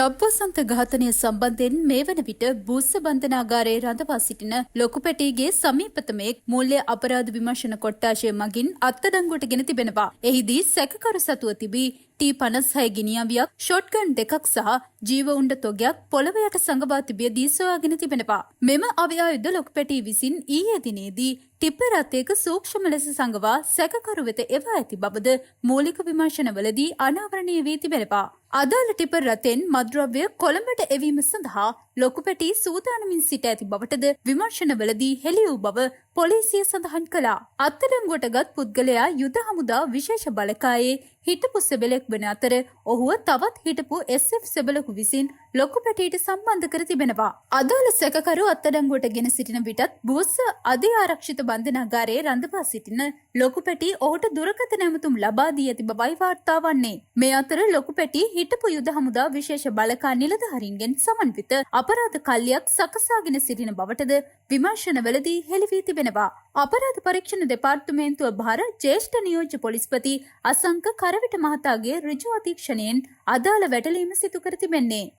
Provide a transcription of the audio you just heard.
ලබ්වසන්ත ඝාතනය සම්බන්ධයෙන් මේ වන විට බුස්ස බන්ධනාගාරයේ රඳවා සිටින ලොකුපැටිගේ සමීපතමෙක් මූල්‍ය අපරාධ විමර්ශන කොට්ටාශය මගින් අත්අඩංගුවට ගෙන තිබෙනවා. එහිදී සැකකරු සතුව තිබී T56 ගිනියවියක්, ෂොට්ගන් දෙකක් සහ ජීව උණ්ඩ තොගයක් පොළව යට සඟවා තිබියදී සොයාගෙන තිබෙනවා. මෙම අවයායුධ ලොකුපැටිය විසින් ඊයේ දිනේදී ටිපර් රථයක සූක්ෂම ලෙස සඟවා සැකකරු වෙත එවා ඇති බවද මූලික විමර්ශනවලදී අනාවරණය වී තිබෙනවා. අදාළ ටිපර් රථෙන් මද්‍රව්‍ය කොළඹට එවීම සඳහා ලොකුපැටි සූදානමින් සිට ඇති බවටද විමර්ශනවලදී හෙළි වූ බව පොලිසිය සඳහන් කළා. අත්අඩංගුවටගත් පුද්ගලයා යුද හමුදා විශේෂ බලකායේ හිටපු සෙබළෙක් වන අතර ඔහුව තවත් හිටපු SF සෙබළෙකු විසින් ලොකුපැටියට සම්බන්ධ කර තිබෙනවා. අදාළ සැකකරු අත්අඩංගුවට ගෙන සිටින විටත් බුස්ස අධි ආරක්ෂිත බන්ධනාගාරයේ රඳවා සිටින ලොකුපැටි ඔහුට දුරකථන ඇමතුම් ලබා දී ඇති බවයි වාර්තා වන්නේ. මේ අතර ලොකුපැටි හිටපු යුද හමුදා විශේෂ බලකා නිලධාරීන්ගෙන් සමන්විත අපරාධ කල්ලියක් සකසාගෙන සිටින බවටද විමර්ශනවලදී හෙළි වී තිබෙනවා. අපරාධ පරීක්ෂණ දෙපාර්තමේන්තුව භාර ජ්‍යෙෂ්ඨ නියෝජ්‍ය පොලිස්පති අසංක කරවිට මහතාගේ ඍජු අධීක්ෂණයෙන් අදාළ වැටලීම සිදු කර තිබෙන්නේ.